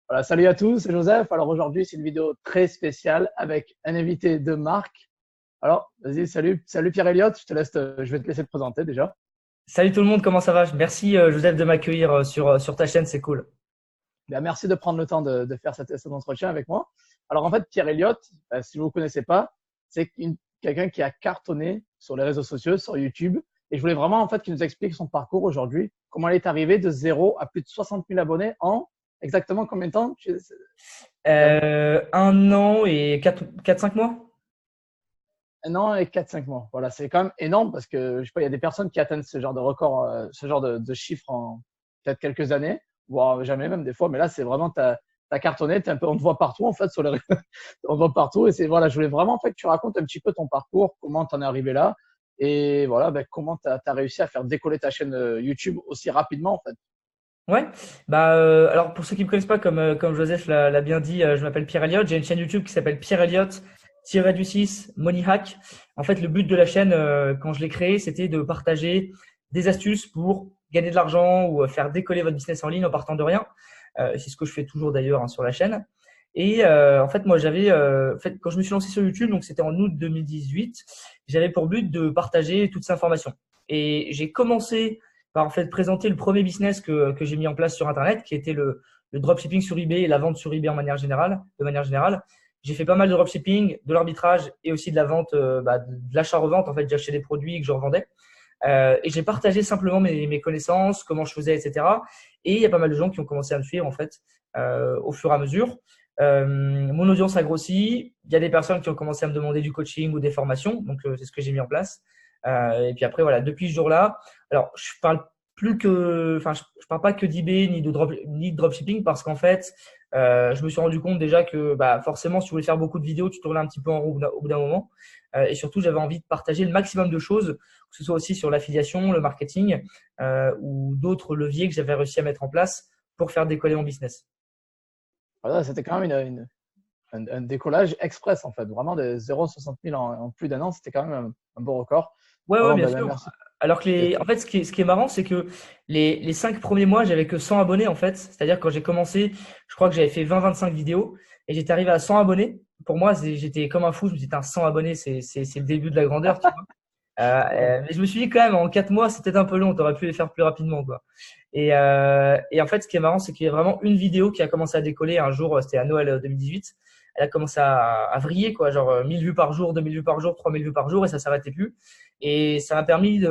Voilà, salut à tous, c'est Joseph. Alors aujourd'hui, c'est une vidéo très spéciale avec un invité de marque. Alors, vas-y, salut Pierre-Elliott, je vais te laisser te présenter déjà. Salut tout le monde, comment ça va? Merci Joseph de m'accueillir sur ta chaîne, c'est cool. Bien, merci de prendre le temps de faire cet entretien avec moi. Alors en fait, Pierre-Elliott, si vous ne connaissez pas, quelqu'un qui a cartonné sur les réseaux sociaux, sur YouTube. Et je voulais vraiment en fait qu'il nous explique son parcours aujourd'hui, comment il est arrivé de zéro à plus de 60 000 abonnés en exactement combien de temps? 1 an et 4-5 mois? Un an et 4 5 mois. Voilà, c'est quand même énorme parce que je sais pas, il y a des personnes qui atteignent ce genre de record, ce genre de chiffres en peut-être quelques années, voire jamais même des fois. Mais là, c'est vraiment t'as cartonné, on te voit partout en fait sur les réseaux. On te voit partout et c'est voilà, je voulais vraiment en fait que tu racontes un petit peu ton parcours, comment t'en es arrivé là et voilà, ben, comment t'as réussi à faire décoller ta chaîne YouTube aussi rapidement en fait. Ouais, alors pour ceux qui me connaissent pas, comme Joseph l'a bien dit, je m'appelle Pierre Elliott, j'ai une chaîne YouTube qui s'appelle Pierre Elliott du 6 Money Hack. En fait, le but de la chaîne, quand je l'ai créée, c'était de partager des astuces pour gagner de l'argent ou faire décoller votre business en ligne en partant de rien. C'est ce que je fais toujours d'ailleurs, hein, sur la chaîne. Et en fait, moi, en fait, quand je me suis lancé sur YouTube, donc c'était en août 2018, j'avais pour but de partager toutes ces informations. Et j'ai commencé par en fait présenter le premier business que j'ai mis en place sur Internet, qui était le dropshipping sur eBay et la vente sur eBay de manière générale. J'ai fait pas mal de dropshipping, de l'arbitrage et aussi de la vente, de l'achat-revente. En fait, j'achetais des produits que je revendais. Et j'ai partagé simplement mes connaissances, comment je faisais, etc. Et il y a pas mal de gens qui ont commencé à me suivre en fait, au fur et à mesure. Mon audience a grossi. Il y a des personnes qui ont commencé à me demander du coaching ou des formations. Donc, c'est ce que j'ai mis en place. Et puis après, voilà, depuis ce jour-là, alors je parle pas que d'eBay ni de dropshipping parce qu'en fait, je me suis rendu compte déjà que forcément, si tu voulais faire beaucoup de vidéos, tu tournais un petit peu en rond au bout d'un moment. Et surtout, j'avais envie de partager le maximum de choses, que ce soit aussi sur l'affiliation, le marketing, ou d'autres leviers que j'avais réussi à mettre en place pour faire décoller mon business. Voilà, c'était quand même un décollage express en fait, vraiment de 0 à 60 000 en plus d'un an, c'était quand même un beau record. Ouais, ouais, Vraiment, bien ben, sûr. merci. Alors que en fait, ce qui est marrant, c'est que les 5 premiers mois, j'avais que 100 abonnés, en fait. C'est-à-dire, quand j'ai commencé, je crois que j'avais fait 20-25 vidéos et j'étais arrivé à 100 abonnés. Pour moi, j'étais comme un fou. Je me disais, un 100 abonnés, c'est le début de la grandeur, tu vois. Mais je me suis dit quand même, en 4 mois, c'était un peu long. T'aurais pu les faire plus rapidement, quoi. Et en fait, ce qui est marrant, c'est qu'il y a vraiment une vidéo qui a commencé à décoller un jour. C'était à Noël 2018. Elle a commencé à vriller, quoi. Genre 1000 vues par jour, 2000 vues par jour, 3000 vues par jour, et ça s'arrêtait plus. Et ça m'a permis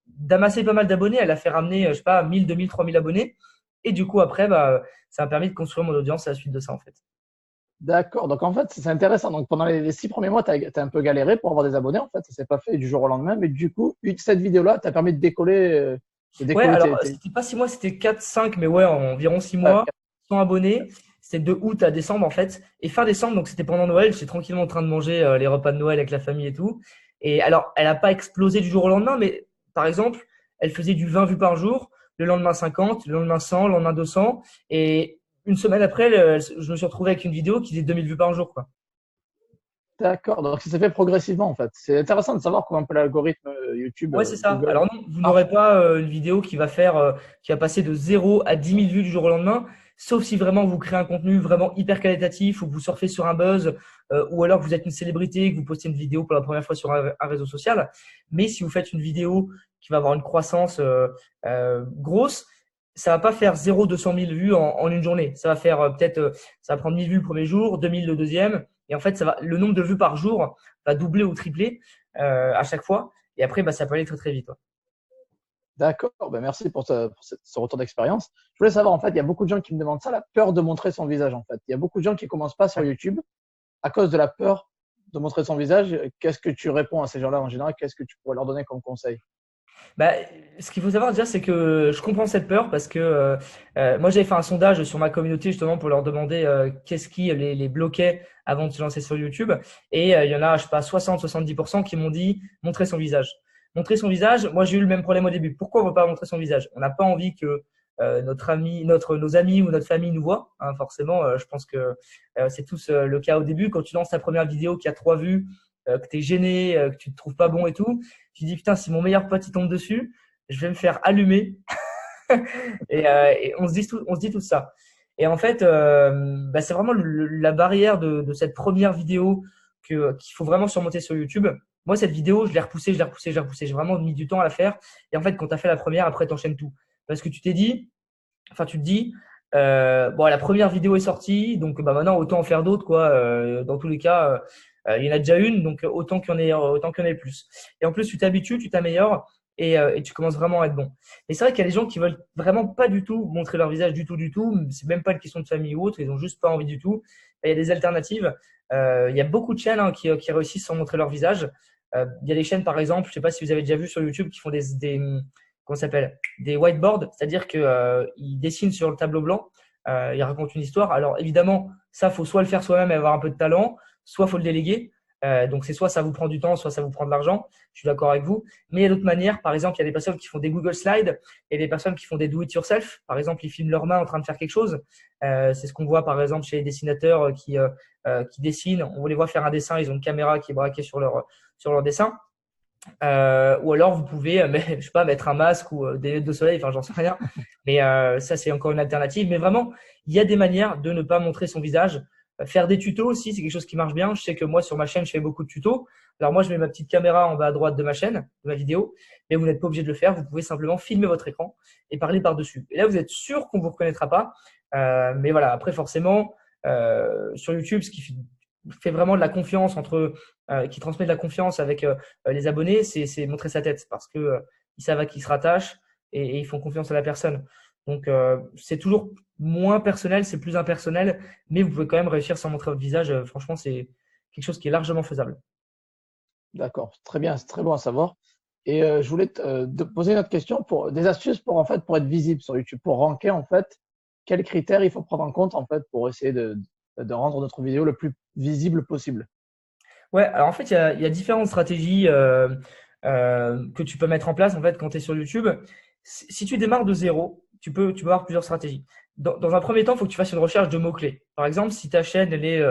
d'amasser pas mal d'abonnés. Elle a fait ramener, je sais pas, 1000, 2000, 3000 abonnés. Et du coup, après, ça m'a permis de construire mon audience à la suite de ça, en fait. D'accord. Donc, en fait, c'est intéressant. Donc, pendant les 6 premiers mois, tu as un peu galéré pour avoir des abonnés. En fait, ça s'est pas fait du jour au lendemain. Mais du coup, cette vidéo-là t'a permis de Ouais, décoller alors, c'était pas 6 mois, c'était 4, 5, mais ouais, environ 6 euh, mois, 100 abonnés. C'était de août à décembre, en fait. Et fin décembre, donc c'était pendant Noël, j'étais tranquillement en train de manger les repas de Noël avec la famille et tout. Et alors, elle a pas explosé du jour au lendemain, mais par exemple, elle faisait du 20 vues par jour, le lendemain 50, le lendemain 100, le lendemain 200. Et une semaine après, je me suis retrouvé avec une vidéo qui faisait 2000 vues par jour, quoi. d'accord. Donc, ça s'est fait progressivement, en fait. C'est intéressant de savoir comment un peu l'algorithme YouTube, Ouais, c'est ça. Google Alors non, vous marche. n'aurez pas une vidéo qui va passer de 0 à 10 000 vues du jour au lendemain, sauf si vraiment vous créez un contenu vraiment hyper qualitatif ou que vous surfez sur un buzz, ou alors que vous êtes une célébrité et que vous postez une vidéo pour la première fois sur un réseau social. Mais si vous faites une vidéo qui va avoir une croissance grosse, ça va pas faire 0 200 000 vues en une journée. Ça va faire ça va prendre 1000 vues le premier jour, 2000 le deuxième, et en fait, le nombre de vues par jour va doubler ou tripler à chaque fois. Et après, ça peut aller très très vite, ouais. D'accord. Ben, merci pour ce retour d'expérience. Je voulais savoir, en fait, il y a beaucoup de gens qui me demandent ça, la peur de montrer son visage, en fait. Il y a beaucoup de gens qui commencent pas sur Ouais. YouTube à cause de la peur de montrer son visage. Qu'est-ce que tu réponds à ces gens-là en général? Qu'est-ce que tu pourrais leur donner comme conseil? Bah, ce qu'il faut savoir déjà, c'est que je comprends cette peur parce que moi, j'avais fait un sondage sur ma communauté justement pour leur demander qu'est-ce qui les bloquait avant de se lancer sur YouTube. Et il y en a, je sais pas, 60-70% qui m'ont dit montrer son visage. Montrer son visage, moi, j'ai eu le même problème au début. Pourquoi on veut pas montrer son visage? On n'a pas envie que nos amis ou notre famille nous voient, hein, forcément. Je pense que c'est tous le cas au début. Quand tu lances ta première vidéo qui a 3 vues, que tu es gêné, que tu te trouves pas bon et tout, tu dis putain, si mon meilleur pote il tombe dessus, je vais me faire allumer. Et on se dit tout ça. Et en fait, bah, c'est vraiment la barrière de cette première vidéo qu'il faut vraiment surmonter sur YouTube. Moi, cette vidéo, je l'ai repoussée, je l'ai repoussée, je l'ai repoussée. J'ai vraiment mis du temps à la faire. Et en fait, quand tu as fait la première, après, tu enchaînes tout. Parce que tu t'es dit, enfin, tu te dis, bon, la première vidéo est sortie, donc bah, maintenant, autant en faire d'autres, quoi. Dans tous les cas, il y en a déjà une, donc autant qu'il y en ait plus. Et en plus, tu t'habitues, tu t'améliores et tu commences vraiment à être bon. Et c'est vrai qu'il y a des gens qui veulent vraiment pas du tout montrer leur visage du tout, du tout. C'est même pas une question de famille ou autre, ils ont juste pas envie du tout. Et il y a des alternatives. Il y a beaucoup de chaînes hein, qui réussissent sans montrer leur visage. Il y a des chaînes, par exemple, je sais pas si vous avez déjà vu sur YouTube, qui font des comment ça s'appelle, des whiteboards, c'est-à-dire que ils dessinent sur le tableau blanc, ils racontent une histoire. Alors évidemment, ça faut soit le faire soi-même et avoir un peu de talent, soit faut le déléguer. Donc c'est soit ça vous prend du temps, soit ça vous prend de l'argent. Je suis d'accord avec vous. Mais il y a d'autres manières. Par exemple, il y a des personnes qui font des Google Slides et des personnes qui font des do it yourself. Par exemple, ils filment leurs mains en train de faire quelque chose. C'est ce qu'on voit par exemple chez les dessinateurs qui dessinent. On les voit faire un dessin, ils ont une caméra qui est braquée sur leur dessin. Ou alors vous pouvez je sais pas, mettre un masque ou des lunettes de soleil, enfin j'en sais rien. Mais ça c'est encore une alternative. Mais vraiment, il y a des manières de ne pas montrer son visage. Faire des tutos aussi, c'est quelque chose qui marche bien. Je sais que moi sur ma chaîne, je fais beaucoup de tutos. Alors moi, je mets ma petite caméra en bas à droite de ma chaîne, de ma vidéo, mais vous n'êtes pas obligé de le faire. Vous pouvez simplement filmer votre écran et parler par-dessus. Et là, vous êtes sûr qu'on vous reconnaîtra pas. Mais voilà, après forcément, sur YouTube, ce qui fait vraiment de la confiance qui transmet de la confiance avec les abonnés, c'est montrer sa tête parce que ils savent à qui ils se rattachent et ils font confiance à la personne. Donc c'est toujours moins personnel, c'est plus impersonnel, mais vous pouvez quand même réussir sans montrer votre visage. Franchement, c'est quelque chose qui est largement faisable. D'accord, très bien, c'est très bon à savoir. Et je voulais te poser une autre question pour des astuces pour en fait pour être visible sur YouTube, pour ranker en fait, quels critères il faut prendre en compte en fait pour essayer de rendre notre vidéo le plus visible possible. Ouais, alors en fait, il y a différentes stratégies que tu peux mettre en place en fait quand tu es sur YouTube. Si tu démarres de zéro, tu peux avoir plusieurs stratégies. Dans un premier temps, il faut que tu fasses une recherche de mots-clés. Par exemple, si ta chaîne elle est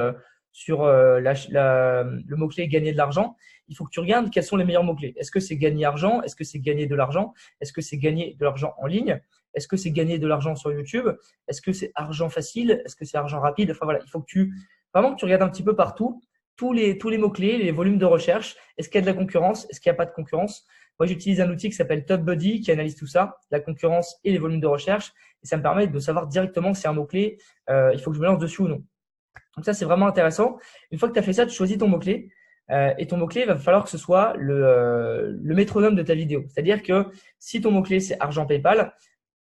sur le mot-clé gagner de l'argent, il faut que tu regardes quels sont les meilleurs mots-clés. Est-ce que c'est gagner argent? Est-ce que c'est gagner de l'argent? Est-ce que c'est gagner de l'argent en ligne? Est-ce que c'est gagner de l'argent sur YouTube? Est-ce que c'est argent facile? Est-ce que c'est argent rapide? Enfin voilà, il faut que vraiment que tu regardes un petit peu partout tous les mots-clés, les volumes de recherche. Est-ce qu'il y a de la concurrence? Est-ce qu'il n'y a pas de concurrence? Moi, j'utilise un outil qui s'appelle TopBuddy qui analyse tout ça, la concurrence et les volumes de recherche. Et ça me permet de savoir directement si un mot-clé, il faut que je me lance dessus ou non. Donc ça, c'est vraiment intéressant. Une fois que tu as fait ça, tu choisis ton mot-clé. Et ton mot-clé, il va falloir que ce soit le métronome de ta vidéo. C'est-à-dire que si ton mot-clé, c'est argent PayPal,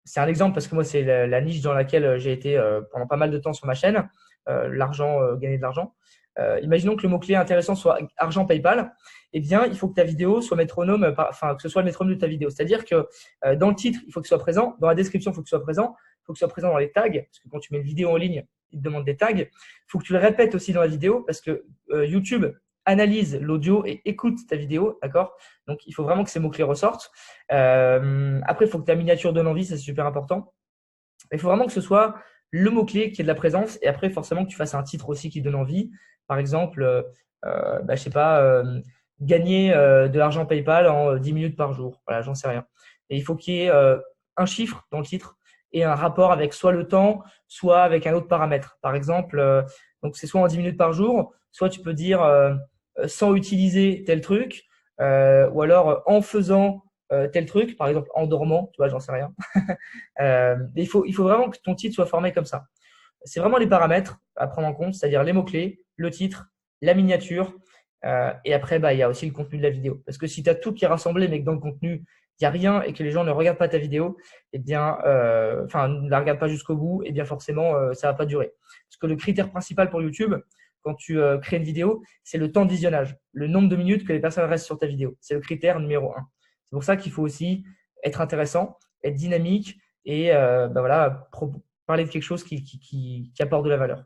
c'est un exemple parce que moi, c'est la niche dans laquelle j'ai été pendant pas mal de temps sur ma chaîne, l'argent, gagner de l'argent. Imaginons que le mot-clé intéressant soit argent PayPal, eh bien, il faut que ta vidéo soit métronome, enfin, que ce soit le métronome de ta vidéo. C'est-à-dire que dans le titre, il faut que ce soit présent, dans la description, il faut que ce soit présent, il faut que ce soit présent dans les tags, parce que quand tu mets une vidéo en ligne, il te demande des tags. Il faut que tu le répètes aussi dans la vidéo, parce que YouTube analyse l'audio et écoute ta vidéo, d'accord? Donc, il faut vraiment que ces mots-clés ressortent. Après, il faut que ta miniature donne envie, ça c'est super important. Il faut vraiment que ce soit le mot-clé qui ait de la présence et après, forcément, que tu fasses un titre aussi qui donne envie. Par exemple, je sais pas, gagner de l'argent PayPal en 10 minutes par jour. Voilà, j'en sais rien. Et il faut qu'il y ait un chiffre dans le titre et un rapport avec soit le temps, soit avec un autre paramètre. Par exemple, donc c'est soit en 10 minutes par jour, soit tu peux dire sans utiliser tel truc, ou alors en faisant tel truc, par exemple en dormant, tu vois, j'en sais rien. Il faut vraiment que ton titre soit formé comme ça. C'est vraiment les paramètres à prendre en compte, c'est-à-dire les mots-clés, le titre, la miniature, et après, bah, il y a aussi le contenu de la vidéo. Parce que si tu as tout qui est rassemblé, mais que dans le contenu, il n'y a rien et que les gens ne regardent pas ta vidéo, eh bien, enfin, ne la regardent pas jusqu'au bout, eh bien, forcément, ça va pas durer. Parce que le critère principal pour YouTube, quand tu crées une vidéo, c'est le temps de visionnage, le nombre de minutes que les personnes restent sur ta vidéo. C'est le critère numéro un. C'est pour ça qu'il faut aussi être intéressant, être dynamique et bah voilà, parler de quelque chose qui apporte de la valeur.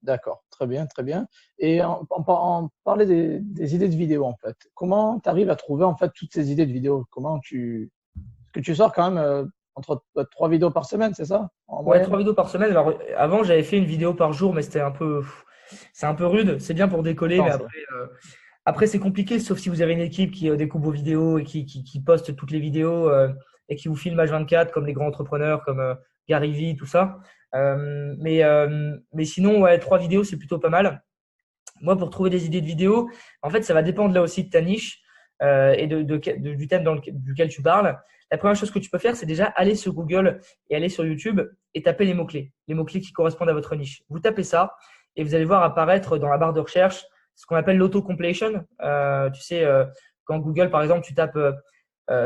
D'accord, très bien, très bien. Et en parler des idées de vidéo en fait. Comment tu arrives à trouver en fait toutes ces idées de vidéo? Parce que tu sors quand même entre 3 vidéos par semaine, c'est ça, en Ouais, moyenne? 3 vidéos par semaine. Alors, avant, j'avais fait une vidéo par jour, mais c'est un peu rude. C'est bien pour décoller, mais Temps, ça. après, c'est compliqué, sauf si vous avez une équipe qui découpe vos vidéos et qui poste toutes les vidéos et qui vous filme H24 comme les grands entrepreneurs, comme Gary Vee, tout ça. Mais sinon, ouais, 3 vidéos, c'est plutôt pas mal. Moi, pour trouver des idées de vidéos, en fait, ça va dépendre là aussi de ta niche et du thème duquel tu parles. La première chose que tu peux faire, c'est déjà aller sur Google et aller sur YouTube et taper les mots-clés qui correspondent à votre niche. Vous tapez ça et vous allez voir apparaître dans la barre de recherche ce qu'on appelle l'auto-completion. Tu sais, quand Google, par exemple, tu tapes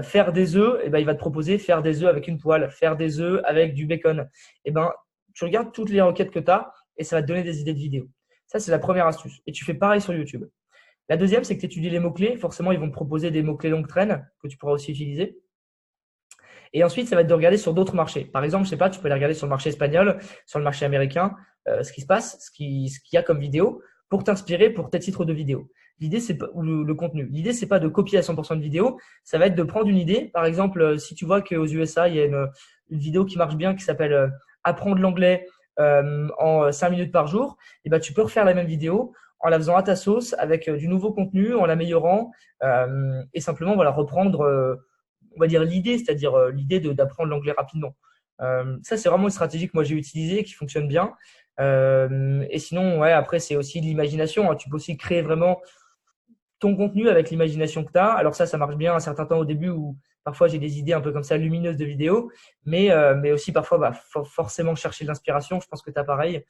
faire des œufs, et ben, il va te proposer faire des œufs avec une poêle, faire des œufs avec du bacon. Et ben, tu regardes toutes les requêtes que tu as et ça va te donner des idées de vidéos. Ça, c'est la première astuce. Et tu fais pareil sur YouTube. La deuxième, c'est que tu étudies les mots-clés. Forcément, ils vont te proposer des mots-clés longue traîne que tu pourras aussi utiliser. Et ensuite, ça va être de regarder sur d'autres marchés. Par exemple, je sais pas, tu peux aller regarder sur le marché espagnol, sur le marché américain, ce qui se passe, ce qu'il y a comme vidéo pour t'inspirer pour tes titres de vidéo. L'idée, c'est pas, ou le contenu. L'idée, c'est pas de copier à 100% de vidéo. Ça va être de prendre une idée. Par exemple, si tu vois qu'aux USA, il y a une vidéo qui marche bien qui s'appelle apprendre l'anglais en 5 minutes par jour, et ben, tu peux refaire la même vidéo en la faisant à ta sauce avec du nouveau contenu, en l'améliorant et simplement voilà, reprendre on va dire l'idée, c'est-à-dire l'idée d'apprendre l'anglais rapidement. Ça, c'est vraiment une stratégie que moi j'ai utilisée, qui fonctionne bien. Et sinon, ouais, après, c'est aussi de l'imagination, hein. Tu peux aussi créer vraiment ton contenu avec l'imagination que tu as. Alors ça marche bien un certain temps au début où parfois j'ai des idées un peu comme ça lumineuses de vidéos, mais aussi parfois bah, forcément chercher de l'inspiration. Je pense que tu as pareil.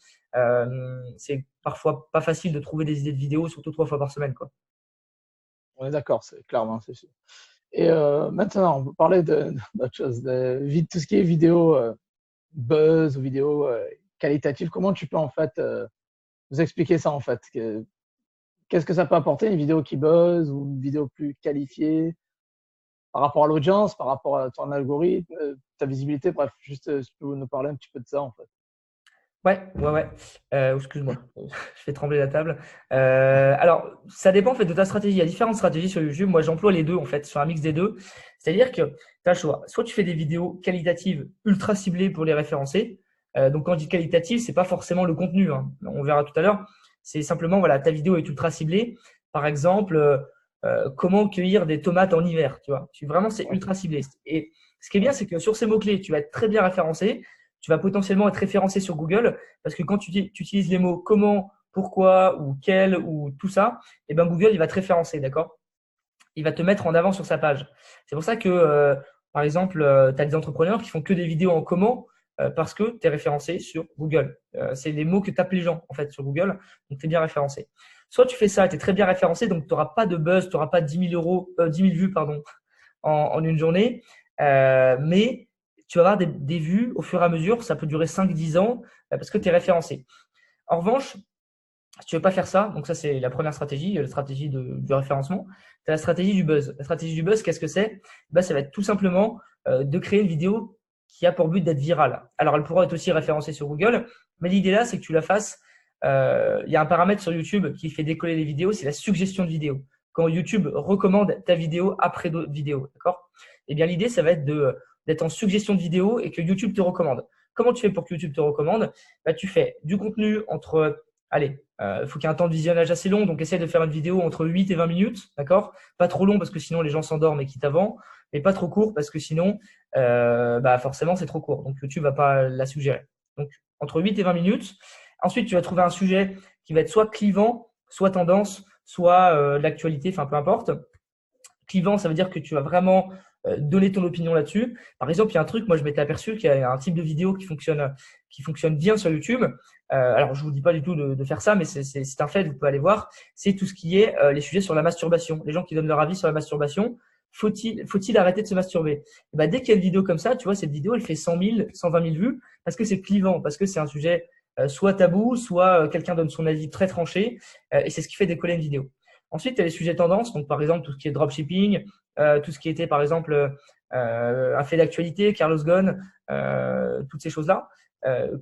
C'est parfois pas facile de trouver des idées de vidéos, surtout 3 fois par semaine, quoi. On est d'accord, c'est clairement, c'est sûr. Et maintenant, on peut parler d'autre chose, de tout ce qui est vidéo buzz ou vidéo qualitative. Comment tu peux en fait nous expliquer ça en fait? Qu'est-ce que ça peut apporter une vidéo qui buzz ou une vidéo plus qualifiée par rapport à l'audience, par rapport à ton algorithme, ta visibilité, bref, juste si tu peux nous parler un petit peu de ça en fait. Ouais, ouais, ouais. Excuse-moi, je fais trembler la table. Alors, ça dépend en fait de ta stratégie. Il y a différentes stratégies sur YouTube. Moi, j'emploie les deux en fait, sur un mix des deux. C'est-à-dire que tu as le choix. Soit tu fais des vidéos qualitatives ultra ciblées pour les référencer. Donc, quand je dis qualitative, c'est pas forcément le contenu, hein. On verra tout à l'heure. C'est simplement, voilà, ta vidéo est ultra ciblée. Par exemple, comment cueillir des tomates en hiver, tu vois. Vraiment, c'est Ouais, ultra ciblé. Et ce qui est bien, ouais, c'est que sur ces mots-clés, tu vas être très bien référencé. Tu vas potentiellement être référencé sur Google parce que quand tu utilises les mots comment, pourquoi ou quel ou tout ça, et ben Google il va te référencer, d'accord? Il va te mettre en avant sur sa page. C'est pour ça que, par exemple, tu as des entrepreneurs qui font que des vidéos en comment parce que tu es référencé sur Google. C'est les mots que tapent les gens en fait sur Google, donc tu es bien référencé. Soit tu fais ça, tu es très bien référencé, donc tu n'auras pas de buzz, tu n'auras pas 10 000 vues pardon, en une journée, mais tu vas avoir des vues au fur et à mesure, ça peut durer 5-10 ans parce que tu es référencé. En revanche, si tu veux pas faire ça, donc ça c'est la première stratégie, la stratégie du référencement, tu as la stratégie du buzz. La stratégie du buzz, qu'est-ce que c'est? Ben, ça va être tout simplement de créer une vidéo qui a pour but d'être virale. Alors elle pourra être aussi référencée sur Google, mais l'idée là, c'est que tu la fasses. Il y a un paramètre sur YouTube qui fait décoller les vidéos, c'est la suggestion de vidéo. Quand YouTube recommande ta vidéo après d'autres vidéos, d'accord? Eh bien l'idée, ça va être d'être en suggestion de vidéo et que YouTube te recommande. Comment tu fais pour que YouTube te recommande? Ben, tu fais du contenu entre, allez, il faut qu'il y ait un temps de visionnage assez long, donc essaye de faire une vidéo entre 8 et 20 minutes, d'accord? Pas trop long parce que sinon les gens s'endorment et quittent avant, mais pas trop court parce que sinon, bah forcément c'est trop court, donc YouTube va pas la suggérer. Donc entre 8 et 20 minutes. Ensuite, tu vas trouver un sujet qui va être soit clivant, soit tendance, soit l'actualité, enfin peu importe. Clivant, ça veut dire que tu vas vraiment donner ton opinion là-dessus. Par exemple, il y a un truc, moi je m'étais aperçu qu'il y a un type de vidéo qui fonctionne bien sur YouTube. Alors, je vous dis pas du tout de faire ça, mais c'est un fait, vous pouvez aller voir. C'est tout ce qui est les sujets sur la masturbation. Les gens qui donnent leur avis sur la masturbation. Faut-il arrêter de se masturber? Et bah, dès qu'il y a une vidéo comme ça, tu vois, cette vidéo, elle fait 100 000, 120 000 vues parce que c'est clivant, parce que c'est un sujet soit tabou, soit quelqu'un donne son avis très tranché, et c'est ce qui fait décoller une vidéo. Ensuite, il y a les sujets tendances, donc par exemple tout ce qui est dropshipping, tout ce qui était par exemple un fait d'actualité, Carlos Ghosn, toutes ces choses-là.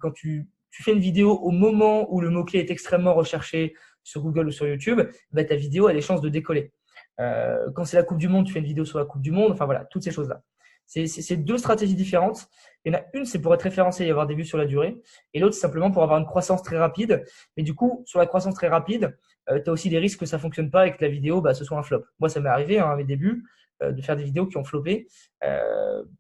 Quand tu fais une vidéo au moment où le mot-clé est extrêmement recherché sur Google ou sur YouTube, bah, ta vidéo a des chances de décoller. Quand c'est la Coupe du Monde, tu fais une vidéo sur la Coupe du Monde, enfin voilà, toutes ces choses-là. C'est deux stratégies différentes. Il y en a une, c'est pour être référencé et avoir des vues sur la durée. Et l'autre, c'est simplement pour avoir une croissance très rapide. Mais du coup, sur la croissance très rapide, tu as aussi des risques que ça fonctionne pas et que la vidéo, bah, ce soit un flop. Moi, ça m'est arrivé à mes débuts de faire des vidéos qui ont floppé.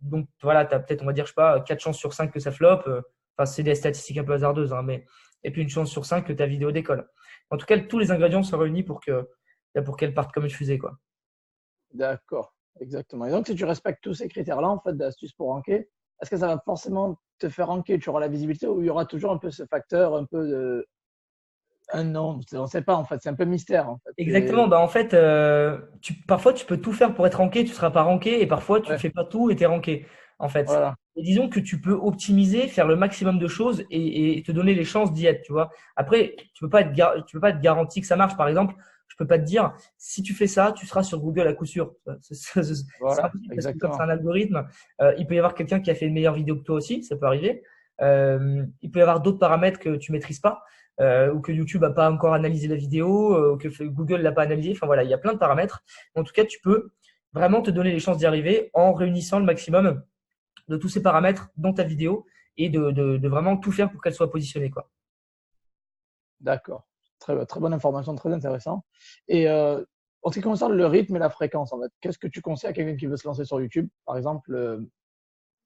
Donc voilà, tu as peut-être, on va dire, je sais pas, 4 chances sur 5 que ça floppe. Enfin, c'est des statistiques un peu hasardeuses, hein, mais et puis une chance sur 5 que ta vidéo décolle. En tout cas, tous les ingrédients sont réunis pour qu'elle parte comme une fusée, quoi. D'accord, exactement. Et donc, si tu respectes tous ces critères-là, en fait, d'astuces pour ranker, est-ce que ça va forcément te faire ranker? Tu auras la visibilité ou il y aura toujours un peu ce facteur, un peu de un nom? On ne sait pas, en fait. C'est un peu mystère, en fait. Exactement. Bah, en fait, parfois, tu peux tout faire pour être ranké, tu ne seras pas ranké, et parfois, tu ne Ouais, fais pas tout et tu es ranké, en fait. voilà. Et disons que tu peux optimiser, faire le maximum de choses et te donner les chances d'y être, tu vois. Après, tu peux pas être garanti que ça marche. Par exemple, je peux pas te dire, si tu fais ça, tu seras sur Google à coup sûr. C'est Voilà, impossible parce que comme c'est exactement. un algorithme, il peut y avoir quelqu'un qui a fait une meilleure vidéo que toi aussi, ça peut arriver. Il peut y avoir d'autres paramètres que tu maîtrises pas ou que YouTube n'a pas encore analysé la vidéo, ou que Google l'a pas analysé. Enfin voilà, il y a plein de paramètres. En tout cas, tu peux vraiment te donner les chances d'y arriver en réunissant le maximum de tous ces paramètres dans ta vidéo et de vraiment tout faire pour qu'elle soit positionnée, quoi. D'accord. Très bonne information, très intéressant. Et en ce qui concerne le rythme et la fréquence, en fait, qu'est-ce que tu conseilles à quelqu'un qui veut se lancer sur YouTube? Par exemple,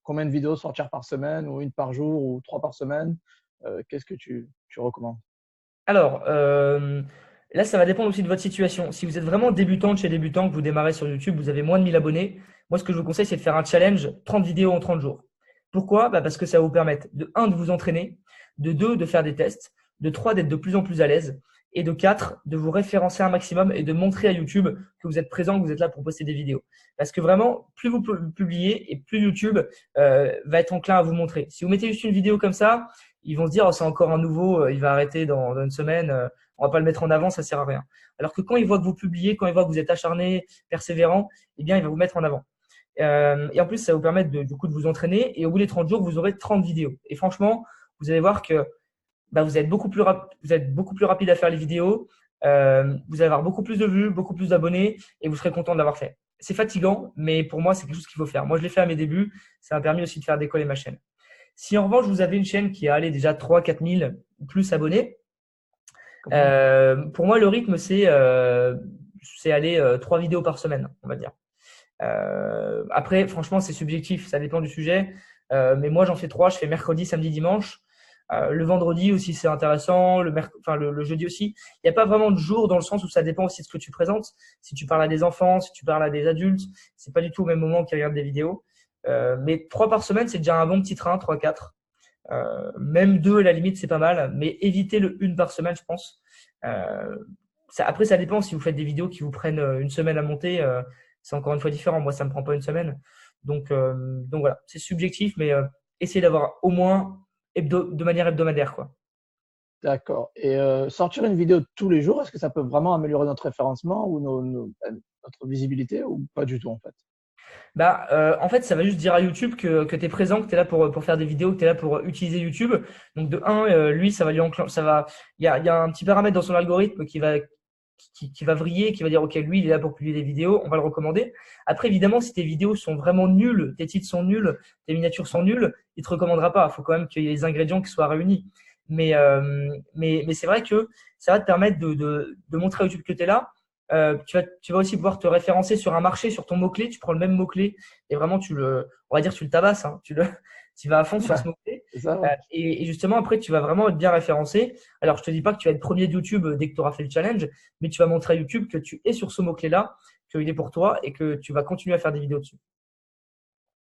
combien de vidéos sortir par semaine, ou une par jour, ou trois par semaine? Qu'est-ce que tu recommandes? Alors, là, ça va dépendre aussi de votre situation. Si vous êtes vraiment débutante chez débutant, que vous démarrez sur YouTube, vous avez moins de 1000 abonnés, moi, ce que je vous conseille, c'est de faire un challenge 30 vidéos en 30 jours. Pourquoi? Bah, parce que ça va vous permettre de 1, de vous entraîner, de 2, de faire des tests, de 3, d'être de plus en plus à l'aise, et de 4, de vous référencer un maximum et de montrer à YouTube que vous êtes présent, que vous êtes là pour poster des vidéos. Parce que vraiment, plus vous publiez et plus YouTube va être enclin à vous montrer. Si vous mettez juste une vidéo comme ça, ils vont se dire, oh, c'est encore un nouveau, il va arrêter dans une semaine, on va pas le mettre en avant, ça sert à rien. Alors que quand il voit que vous publiez, quand il voit que vous êtes acharné, persévérant, eh bien, il va vous mettre en avant. Et en plus, ça va vous permettre du coup de vous entraîner. Et au bout des 30 jours, vous aurez 30 vidéos. Et franchement, vous allez voir que bah, vous êtes vous êtes beaucoup plus rapide à faire les vidéos. Vous allez avoir beaucoup plus de vues, beaucoup plus d'abonnés, et vous serez content de l'avoir fait. C'est fatigant, mais pour moi, c'est quelque chose qu'il faut faire. Moi, je l'ai fait à mes débuts. Ça m'a permis aussi de faire décoller ma chaîne. Si en revanche, vous avez une chaîne qui a allé déjà 3 4 000 ou plus abonnés, Comment? pour moi, le rythme, c'est aller 3 vidéos par semaine, on va dire. Après, franchement, c'est subjectif, ça dépend du sujet. Mais moi, j'en fais 3, je fais mercredi, samedi, dimanche. Le vendredi aussi, c'est intéressant. Le jeudi aussi. Il n'y a pas vraiment de jour dans le sens où ça dépend aussi de ce que tu présentes. Si tu parles à des enfants, si tu parles à des adultes, c'est pas du tout au même moment qu'ils regardent des vidéos. Mais 3 par semaine, c'est déjà un bon petit train, 3 4. Même 2 à la limite, c'est pas mal. Mais évitez le 1 par semaine, je pense. Après, ça dépend si vous faites des vidéos qui vous prennent une semaine à monter. C'est encore une fois différent. Moi, ça me prend pas une semaine. Donc voilà, c'est subjectif, mais essayez d'avoir au moins de manière hebdomadaire, quoi. D'accord. Et sortir une vidéo tous les jours, est-ce que ça peut vraiment améliorer notre référencement ou notre visibilité, ou pas du tout, en fait? Bah, en fait, ça va juste dire à YouTube que tu es présent, que tu es là pour faire des vidéos, que tu es là pour utiliser YouTube. Donc, de un, lui, ça va lui il y a un petit paramètre dans son algorithme qui va vriller, qui va dire, OK, lui, il est là pour publier des vidéos, on va le recommander. Après, évidemment, si tes vidéos sont vraiment nulles, tes titres sont nuls, tes miniatures sont nulles, il te recommandera pas. Il faut quand même qu'il y ait les ingrédients qui soient réunis. Mais c'est vrai que ça va te permettre de montrer à YouTube que tu es là. Tu vas aussi pouvoir te référencer sur un marché, sur ton mot-clé. Tu prends le même mot-clé et vraiment, on va dire, tu le tabasses, hein. Tu vas à fond sur ce mot-clé. C'est ça, ouais. Et justement, après, tu vas vraiment être bien référencé. Alors, je te dis pas que tu vas être premier de YouTube dès que tu auras fait le challenge, mais tu vas montrer à YouTube que tu es sur ce mot-clé-là, qu'il est pour toi et que tu vas continuer à faire des vidéos dessus.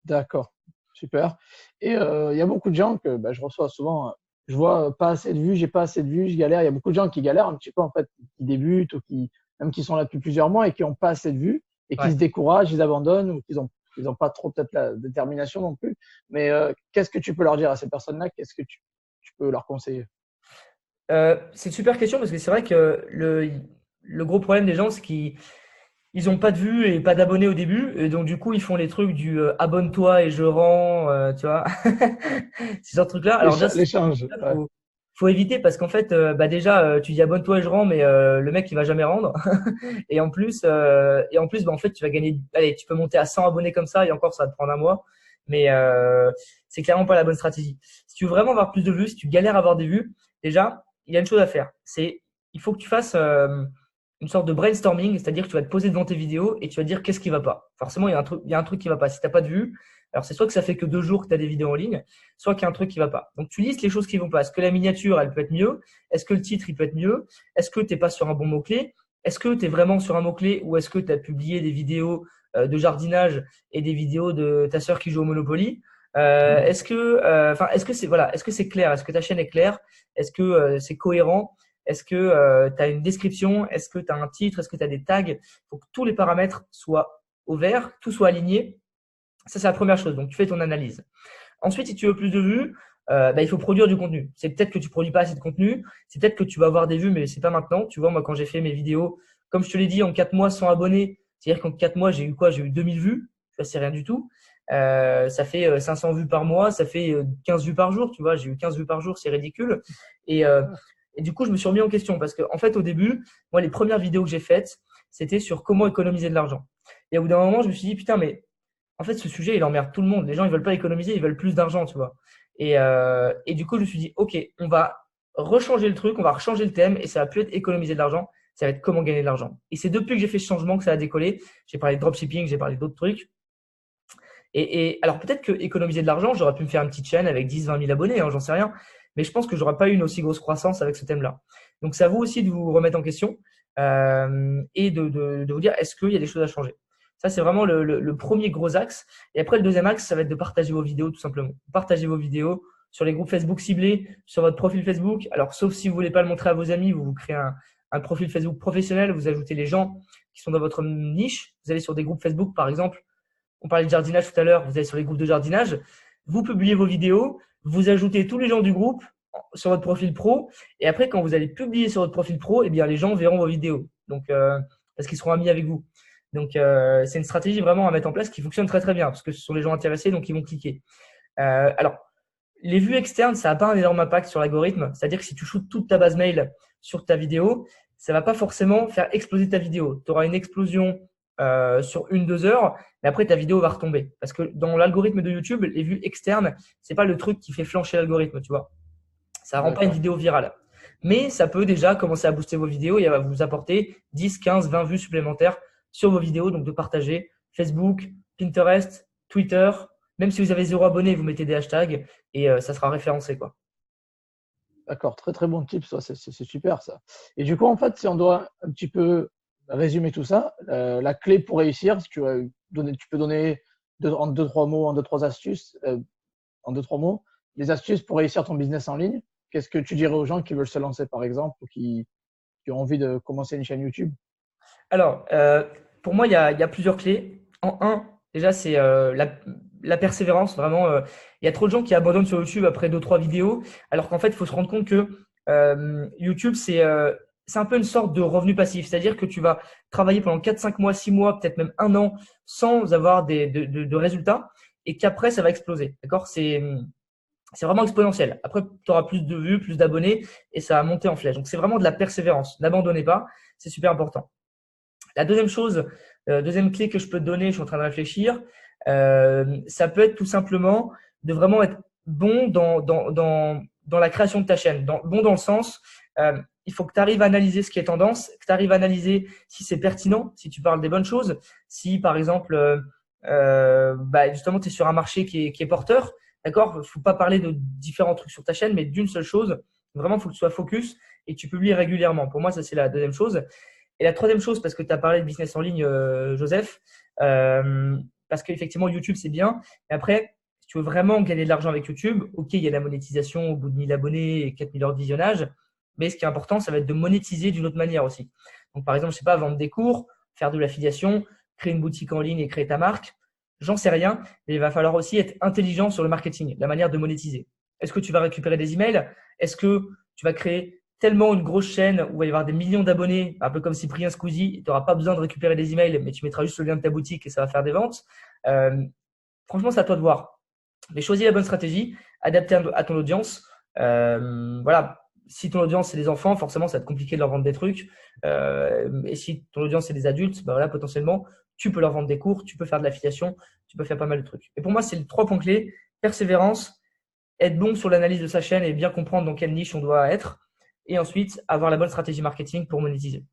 D'accord. Super. Et il y a beaucoup de gens que je reçois souvent. Je vois pas assez de vues, j'ai pas assez de vues, je galère. Il y a beaucoup de gens qui galèrent un petit peu, en fait, qui débutent, ou même qui sont là depuis plusieurs mois et qui ont pas assez de vues et qui Ouais. se découragent, ils abandonnent, ou qu'ils ont pas trop peut-être la détermination non plus. Mais qu'est-ce que tu peux leur dire à ces personnes-là? Qu'est-ce que tu peux leur conseiller? C'est une super question parce que c'est vrai que le gros problème des gens, c'est qu'ils ils ont pas de vues et pas d'abonnés au début. Et donc, du coup, ils font les trucs du abonne-toi et je rends, tu vois, ces genre de trucs-là. Alors, déjà, L'échange. Ouais. faut éviter parce qu'en fait, bah déjà, tu dis abonne-toi et je rends, mais le mec, il va jamais rendre. Et en plus, bah, en fait, tu vas gagner. Allez, tu peux monter à 100 abonnés comme ça et encore, ça va te prendre un mois. Mais c'est clairement pas la bonne stratégie. Si tu veux vraiment avoir plus de vues, si tu galères à avoir des vues, déjà, il y a une chose à faire. Il faut que tu fasses une sorte de brainstorming, c'est-à-dire que tu vas te poser devant tes vidéos et tu vas dire qu'est-ce qui va pas. Forcément, il y a un truc qui va pas. Si t'as pas de vues, Alors, c'est soit que ça fait que 2 jours que tu as des vidéos en ligne, soit qu'il y a un truc qui va pas. Donc, tu listes les choses qui vont pas. Est-ce que la miniature, elle peut être mieux? Est-ce que le titre, il peut être mieux? Est-ce que tu n'es pas sur un bon mot-clé? Est-ce que tu es vraiment sur un mot-clé ou est-ce que tu as publié des vidéos de jardinage et des vidéos de ta sœur qui joue au Monopoly? Est-ce que c'est voilà, est-ce que c'est clair? Est-ce que ta chaîne est claire? Est-ce que c'est cohérent? Est-ce que tu as une description? Est-ce que tu as un titre? Est-ce que tu as des tags? Il faut que tous les paramètres soient au vert, tout soit aligné. Ça, c'est la première chose. Donc, tu fais ton analyse. Ensuite, si tu veux plus de vues, il faut produire du contenu. C'est peut-être que tu produis pas assez de contenu. C'est peut-être que tu vas avoir des vues, mais c'est pas maintenant. Tu vois, moi, quand j'ai fait mes vidéos, comme je te l'ai dit, en 4 mois, 100 abonnés, c'est-à-dire qu'en 4 mois, j'ai eu quoi? J'ai eu 2000 vues. Ça, c'est rien du tout. Ça fait 500 vues par mois. Ça fait 15 vues par jour. Tu vois, j'ai eu 15 vues par jour. C'est ridicule. Et du coup, je me suis remis en question parce que, en fait, au début, moi, les premières vidéos que j'ai faites, c'était sur comment économiser de l'argent. Et au bout d'un moment, je me suis dit, putain, mais en fait, ce sujet, il emmerde tout le monde. Les gens, ils veulent pas économiser, ils veulent plus d'argent, tu vois. Et du coup, je me suis dit, OK, on va rechanger le truc, on va rechanger le thème et ça va plus être économiser de l'argent, ça va être comment gagner de l'argent. Et c'est depuis que j'ai fait ce changement que ça a décollé. J'ai parlé de dropshipping, j'ai parlé d'autres trucs. Et alors, peut-être que économiser de l'argent, j'aurais pu me faire une petite chaîne avec 10, 20 000 abonnés, hein, j'en sais rien. Mais je pense que j'aurais pas eu une aussi grosse croissance avec ce thème-là. Donc, c'est à vous aussi de vous remettre en question et de vous dire, est-ce qu'il y a des choses à changer? Ça, c'est vraiment le premier gros axe. Et après, le deuxième axe, ça va être de partager vos vidéos, tout simplement. Partagez vos vidéos sur les groupes Facebook ciblés, sur votre profil Facebook. Alors, sauf si vous voulez pas le montrer à vos amis, vous créez un profil Facebook professionnel, vous ajoutez les gens qui sont dans votre niche. Vous allez sur des groupes Facebook, par exemple. On parlait de jardinage tout à l'heure, vous allez sur les groupes de jardinage, vous publiez vos vidéos, vous ajoutez tous les gens du groupe sur votre profil pro, et après, quand vous allez publier sur votre profil pro, eh bien, les gens verront vos vidéos. Donc, parce qu'ils seront amis avec vous. Donc, c'est une stratégie vraiment à mettre en place qui fonctionne très très bien, parce que ce sont les gens intéressés, donc ils vont cliquer. Alors, les vues externes, ça n'a pas un énorme impact sur l'algorithme. C'est-à-dire que si tu shootes toute ta base mail sur ta vidéo, ça va pas forcément faire exploser ta vidéo. Tu auras une explosion sur 1-2 heures, mais après ta vidéo va retomber. Parce que dans l'algorithme de YouTube, les vues externes, c'est pas le truc qui fait flancher l'algorithme, tu vois. Ça rend pas une vidéo virale. Mais ça peut déjà commencer à booster vos vidéos et à vous apporter 10, 15, 20 vues supplémentaires sur vos vidéos. Donc de partager Facebook, Pinterest, Twitter. Même si vous avez 0 abonné, vous mettez des hashtags et ça sera référencé, quoi. D'accord, très très bon tip, ça, c'est super ça. Et du coup, en fait, si on doit un petit peu résumer tout ça, la clé pour réussir, si tu veux tu peux donner en 2-3 mots, en 2-3 astuces, en 2-3 mots, les astuces pour réussir ton business en ligne. Qu'est-ce que tu dirais aux gens qui veulent se lancer, par exemple, ou qui ont envie de commencer une chaîne YouTube? Alors, pour moi, il y a plusieurs clés. En un, déjà, c'est la persévérance. Vraiment, il y a trop de gens qui abandonnent sur YouTube après 2-3 vidéos, alors qu'en fait, il faut se rendre compte que YouTube, c'est un peu une sorte de revenu passif. C'est-à-dire que tu vas travailler pendant 4-5 mois, 6 mois, peut-être même 1 an sans avoir de résultats et qu'après, ça va exploser. D'accord? C'est vraiment exponentiel. Après, tu auras plus de vues, plus d'abonnés et ça va monter en flèche. Donc, c'est vraiment de la persévérance. N'abandonnez pas, c'est super important. La deuxième chose, deuxième clé que je peux te donner, je suis en train de réfléchir, ça peut être tout simplement de vraiment être bon dans la création de ta chaîne. Bon dans le sens, il faut que tu arrives à analyser ce qui est tendance, que tu arrives à analyser si c'est pertinent, si tu parles des bonnes choses, si par exemple, justement, tu es sur un marché qui est porteur, d'accord? Faut pas parler de différents trucs sur ta chaîne, mais d'une seule chose. Vraiment, il faut que tu sois focus et tu publies régulièrement. Pour moi, ça, c'est la deuxième chose. Et la troisième chose, parce que tu as parlé de business en ligne, Joseph, parce qu'effectivement, YouTube, c'est bien. Mais après, si tu veux vraiment gagner de l'argent avec YouTube, OK, il y a la monétisation au bout de 1000 abonnés et 4000 heures de visionnage. Mais ce qui est important, ça va être de monétiser d'une autre manière aussi. Donc, par exemple, je sais pas, vendre des cours, faire de l'affiliation, créer une boutique en ligne et créer ta marque. J'en sais rien, mais il va falloir aussi être intelligent sur le marketing, la manière de monétiser. Est-ce que tu vas récupérer des emails? Est-ce que tu vas créer tellement une grosse chaîne où il va y avoir des millions d'abonnés, un peu comme Cyprien Squeezie, tu n'auras pas besoin de récupérer des emails, mais tu mettras juste le lien de ta boutique et ça va faire des ventes. Franchement, c'est à toi de voir. Mais choisis la bonne stratégie, adaptée à ton audience. Voilà. Si ton audience, c'est des enfants, forcément, ça va être compliqué de leur vendre des trucs. Et si ton audience, c'est des adultes, voilà, potentiellement, tu peux leur vendre des cours, tu peux faire de l'affiliation, tu peux faire pas mal de trucs. Et pour moi, c'est les 3 points clés. Persévérance, être bon sur l'analyse de sa chaîne et bien comprendre dans quelle niche on doit être. Et ensuite, avoir la bonne stratégie marketing pour monétiser.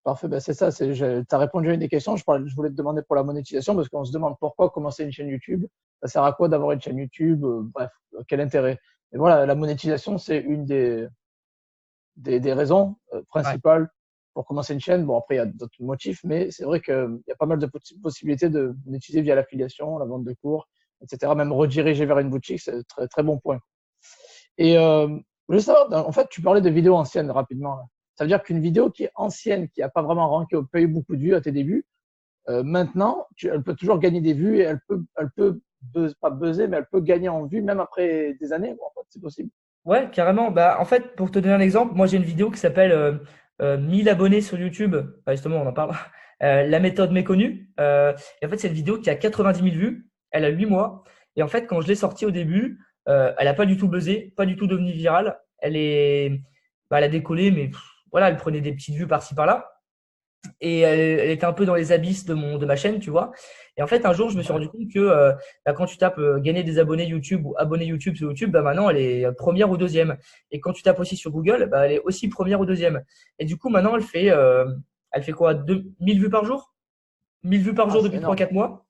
Parfait, ben c'est ça. Tu as répondu à une des questions. Je voulais te demander pour la monétisation parce qu'on se demande pourquoi commencer une chaîne YouTube. Ça sert à quoi d'avoir une chaîne YouTube? Bref, quel intérêt? Et voilà, la monétisation, c'est une des raisons Ouais. principales pour commencer une chaîne. Bon, après, il y a d'autres motifs, mais c'est vrai qu'il y a pas mal de possibilités de monétiser via l'affiliation, la vente de cours, etc. Même rediriger vers une boutique, c'est un très, très bon point. Et je veux savoir, en fait, tu parlais de vidéos anciennes rapidement. Là. Ça veut dire qu'une vidéo qui est ancienne, qui n'a pas vraiment ranké, pas eu beaucoup de vues à tes débuts, maintenant, elle peut toujours gagner des vues et elle peut pas buzzer, mais elle peut gagner en vues même après des années. Bon, en fait, c'est possible. Ouais, carrément. Bah, en fait, pour te donner un exemple, moi j'ai une vidéo qui s'appelle 1000 abonnés sur YouTube. Bah, justement, on en parle. La méthode méconnue. Et en fait, c'est une vidéo qui a 90 000 vues. Elle a 8 mois. Et en fait, quand je l'ai sortie au début, elle a pas du tout buzzé, pas du tout devenu virale. Elle a décollé, mais voilà, elle prenait des petites vues par-ci par-là. Et elle était un peu dans les abysses de ma chaîne, tu vois. Et en fait, un jour, je me suis Ouais. rendu compte que bah, quand tu tapes gagner des abonnés YouTube ou abonner YouTube sur YouTube, bah, maintenant, elle est première ou deuxième. Et quand tu tapes aussi sur Google, bah, elle est aussi première ou deuxième. Et du coup, maintenant, elle fait quoi? 1000 vues par jour? 1000 vues par Ah, jour c'est depuis trois énorme. quatre mois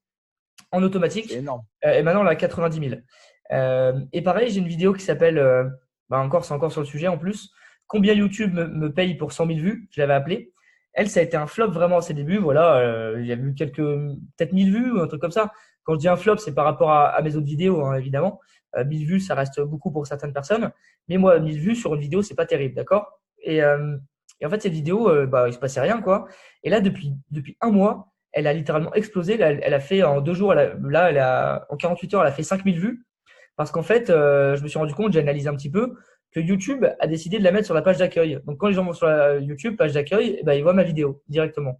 en C'est automatique. énorme. Et maintenant, elle a 90 000. Et pareil, j'ai une vidéo qui s'appelle, bah encore, c'est encore sur le sujet en plus, combien YouTube me paye pour 100 000 vues, je l'avais appelé. Elle, ça a été un flop vraiment à ses débuts. Voilà, il y a eu peut-être 1000 vues ou un truc comme ça. Quand je dis un flop, c'est par rapport à mes autres vidéos, hein, évidemment. 1000 vues, ça reste beaucoup pour certaines personnes. Mais moi, 1000 vues sur une vidéo, c'est pas terrible, d'accord? Et en fait, cette vidéo, bah, il se passait rien, quoi. Et là, depuis un mois, elle a littéralement explosé. Là, elle a fait en 2 jours, en 48 heures, elle a fait 5000 vues. Parce qu'en fait, je me suis rendu compte, j'ai analysé un petit peu, que YouTube a décidé de la mettre sur la page d'accueil. Donc, quand les gens vont sur la YouTube, page d'accueil, eh ben, ils voient ma vidéo directement.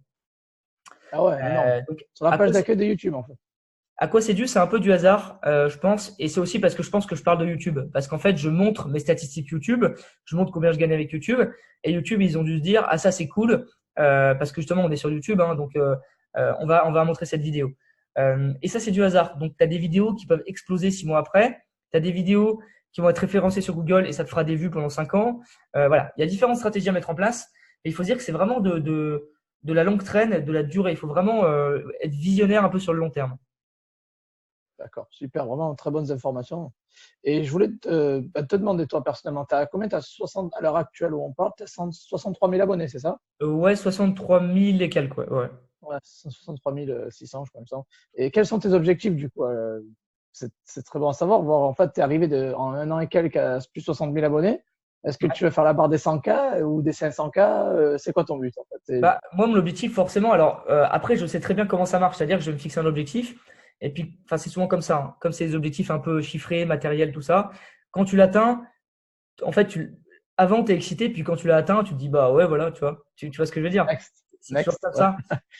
Ah ouais, énorme. Donc, Sur la à page quoi d'accueil de YouTube, en fait. à quoi c'est dû? C'est un peu du hasard, je pense. Et c'est aussi parce que je pense que je parle de YouTube. Parce qu'en fait, je montre mes statistiques YouTube, je montre combien je gagne avec YouTube. Et YouTube, ils ont dû se dire, ah ça c'est cool, parce que justement, on est sur YouTube, hein, donc on va montrer cette vidéo. Et ça, c'est du hasard. Donc, tu as des vidéos qui peuvent exploser 6 mois après. Tu as des vidéos qui vont être référencées sur Google et ça te fera des vues pendant 5 ans. Voilà, il y a différentes stratégies à mettre en place. Et il faut se dire que c'est vraiment de la longue traîne, de la durée. Il faut vraiment être visionnaire un peu sur le long terme. D'accord, super, vraiment très bonnes informations. Et je voulais te demander, toi, personnellement, t'as 60, à l'heure actuelle où on parle, tu as 63 000 abonnés, c'est ça? Ouais, 63 000 et quelques, ouais. Ouais. Ouais, 163 600, je crois, il me semble. Et quels sont tes objectifs, du coup? C'est très bon à savoir. Voir, en fait, tu es arrivé en un an et quelques à plus de 60 000 abonnés. Est-ce que Ouais. tu veux faire la barre des 100K ou des 500K? C'est quoi ton but, en fait? Bah, moi, mon objectif, forcément, alors après, je sais très bien comment ça marche, c'est-à-dire que je vais me fixer un objectif, et puis, enfin, c'est souvent comme ça, hein. Comme c'est des objectifs un peu chiffrés, matériels, tout ça, quand tu l'atteins, en fait, avant, tu es excité, puis quand tu l'as atteint, tu te dis, bah ouais, voilà, tu vois, tu vois ce que je veux dire. Next, C'est toujours next, comme ouais,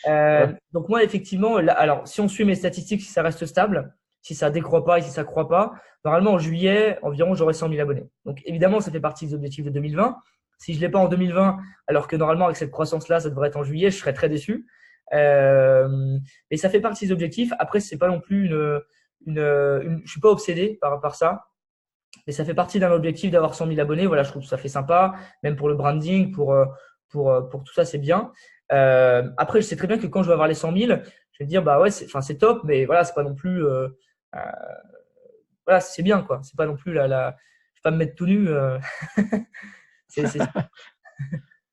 ça. ouais, Donc moi, effectivement, alors si on suit mes statistiques, si ça reste stable, si ça décroît pas et si ça croît pas, normalement en juillet, environ, j'aurai 100 000 abonnés. Donc évidemment, ça fait partie des objectifs de 2020. Si je l'ai pas en 2020, alors que normalement avec cette croissance-là, ça devrait être en juillet, je serais très déçu. Mais ça fait partie des objectifs. Après, c'est pas non plus je suis pas obsédé par ça. Mais ça fait partie d'un objectif d'avoir 100 000 abonnés. Voilà, je trouve que ça fait sympa, même pour le branding, pour tout ça, c'est bien. Après, je sais très bien que quand je vais avoir les 100 000, je vais me dire, bah ouais, c'est top, mais voilà, c'est pas non plus, euh, voilà, c'est bien, quoi. C'est pas non plus je vais pas me mettre tout nu. C'est ça.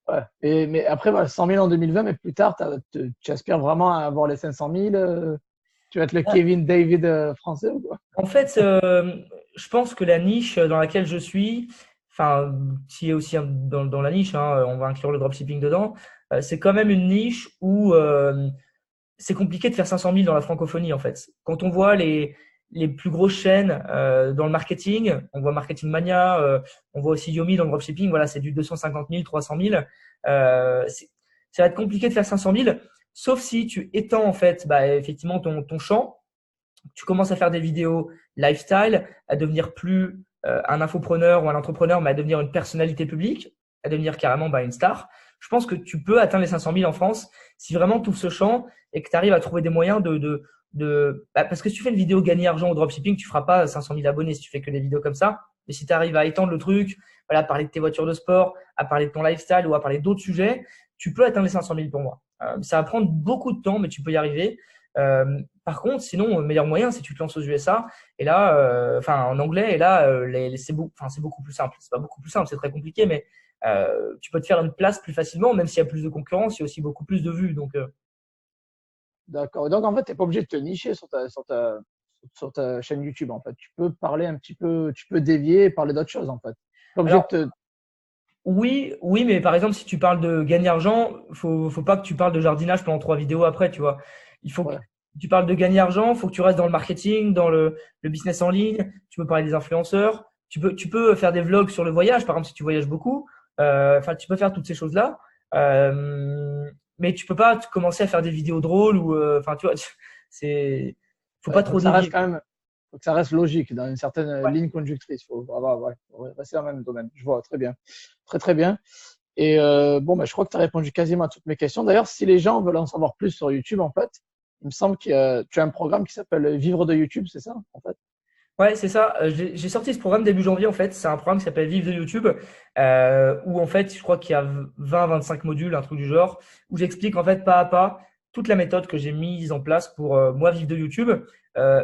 ouais. Mais après, voilà, 100 000 en 2020, mais plus tard, tu aspires vraiment à avoir les 500 000. Tu vas être le Kevin David français ou quoi? En fait, je pense que la niche dans laquelle je suis, enfin, qui est aussi dans la niche, hein, on va inclure le dropshipping dedans, c'est quand même une niche où c'est compliqué de faire 500 000 dans la francophonie, en fait. Quand on voit les plus grosses chaînes dans le marketing, on voit Marketing Mania, on voit aussi Yomi dans le dropshipping, voilà, c'est du 250 000, 300 000. Ça va être compliqué de faire 500 000, sauf si tu étends, en fait, bah, effectivement, ton champ. Tu commences à faire des vidéos lifestyle, à devenir plus un infopreneur ou un entrepreneur, mais à devenir une personnalité publique, à devenir carrément bah, une star. Je pense que tu peux atteindre les 500 000 en France si vraiment tu ouvres ce champ et que tu arrives à trouver des moyens parce que si tu fais une vidéo gagner argent au dropshipping, tu feras pas 500 000 abonnés si tu fais que des vidéos comme ça. Mais si tu arrives à étendre le truc, voilà, à parler de tes voitures de sport, à parler de ton lifestyle ou à parler d'autres sujets, tu peux atteindre les 500 000 pour moi. Ça va prendre beaucoup de temps, mais tu peux y arriver. Par contre, sinon, le meilleur moyen, c'est que tu te lances aux USA. Et là, enfin, en anglais, et là, c'est beaucoup plus simple. C'est pas beaucoup plus simple, c'est très compliqué, mais tu peux te faire une place plus facilement, même s'il y a plus de concurrence, il y a aussi beaucoup plus de vues. Donc, D'accord. Donc, en fait, tu n'es pas obligé de te nicher sur ta chaîne YouTube, en fait. Tu peux parler un petit peu, tu peux dévier et parler d'autres choses, en fait. Pas obligé de alors, te. oui, oui, mais par exemple, si tu parles de gagner argent, faut pas que tu parles de jardinage pendant 3 vidéos après, tu vois. Il faut que Ouais, tu parles de gagner argent, faut que tu restes dans le marketing, dans le business en ligne. Tu peux parler des influenceurs. Tu peux faire des vlogs sur le voyage, par exemple, si tu voyages beaucoup. Enfin, tu peux faire toutes ces choses-là. Mais tu peux pas commencer à faire des vidéos drôles ou, enfin, tu vois, faut ouais. pas Il faut trop que ça reste dévier. quand même, faut que ça reste logique dans une certaine Ouais. ligne conductrice. Faut rester dans le même domaine. Je vois, très bien. Très, très bien. Et bon, bah, je crois que tu as répondu quasiment à toutes mes questions. D'ailleurs, si les gens veulent en savoir plus sur YouTube, en fait, il me semble que tu as un programme qui s'appelle Vivre de YouTube, c'est ça, en fait? Ouais, c'est ça. J'ai sorti ce programme début janvier, en fait. C'est un programme qui s'appelle Vive de YouTube, où, en fait, je crois qu'il y a 20-25 modules, un truc du genre, où j'explique, en fait, pas à pas toute la méthode que j'ai mise en place pour moi vivre de YouTube.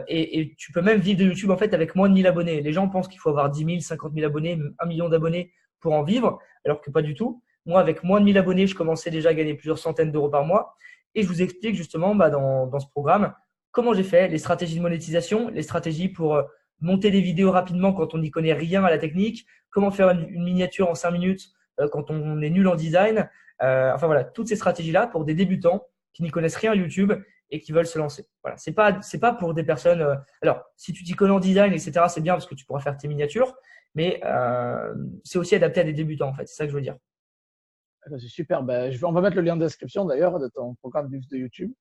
Et tu peux même vivre de YouTube, en fait, avec moins de 1000 abonnés. Les gens pensent qu'il faut avoir 10 000, 50 000 abonnés, même 1 million d'abonnés pour en vivre, alors que pas du tout. Moi, avec moins de 1000 abonnés, je commençais déjà à gagner plusieurs centaines d'euros par mois. Et je vous explique justement, bah, dans ce programme comment j'ai fait, les stratégies de monétisation, les stratégies pour monter des vidéos rapidement quand on n'y connaît rien à la technique, comment faire une miniature en 5 minutes quand on est nul en design. Enfin voilà, toutes ces stratégies-là pour des débutants qui n'y connaissent rien à YouTube et qui veulent se lancer. Voilà, c'est pas pour des personnes. Alors, si tu t'y connais en design, etc., c'est bien parce que tu pourras faire tes miniatures, mais c'est aussi adapté à des débutants en fait. C'est ça que je veux dire. C'est super. Ben, on va mettre le lien de description d'ailleurs de ton programme de YouTube.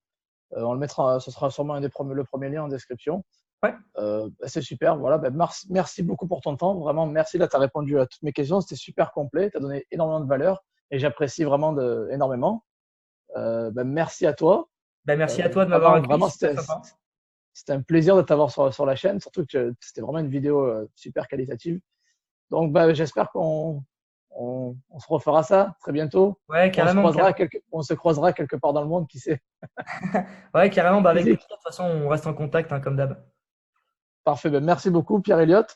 On le mettra, ce sera sûrement le premier lien en description. Ouais, Ben, c'est super. Voilà. Ben, merci beaucoup pour ton temps. Vraiment, merci. Là, tu as répondu à toutes mes questions. C'était super complet. Tu as donné énormément de valeur et j'apprécie vraiment énormément. Ben, merci à toi. ben, merci à toi de m'avoir Vraiment, accueilli, vraiment, super sympa. c'était un plaisir de t'avoir sur la chaîne. Surtout que c'était vraiment une vidéo super qualitative. Donc, ben, j'espère qu'on se refera ça très bientôt. Ouais, On se carrément, croisera carrément. on se croisera quelque part dans le monde, qui sait. Ouais, carrément. Bah, avec plaisir. Physique. De toute façon, on reste en contact hein, comme d'hab. Parfait. Ben, merci beaucoup, Pierre Elliott.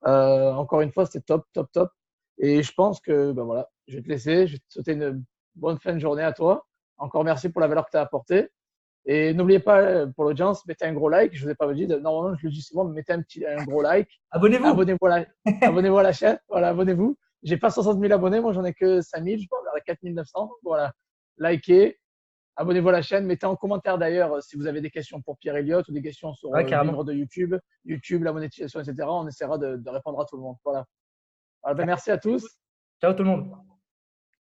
Encore une fois, c'était top, top, top. Et je pense que ben voilà, je vais te laisser. Je vais te souhaiter une bonne fin de journée à toi. Encore merci pour la valeur que tu as apportée. Et n'oubliez pas, pour l'audience, mettez un gros like. Je ne vous ai pas dit, normalement, je le dis souvent, mais mettez un gros like. Abonnez-vous. Abonnez-vous à la chaîne. Voilà, abonnez-vous. J'ai pas 60 000 abonnés. Moi, j'en ai que 5 000. Je pense vers les 4 900. Voilà. Likez. Abonnez-vous à la chaîne. Mettez en commentaire d'ailleurs si vous avez des questions pour Pierre Elliott ou des questions sur Ouais, carrément. vivre de YouTube, la monétisation, etc. On essaiera de répondre à tout le monde. Voilà. Alors, ben, merci à tous. Ciao tout le monde.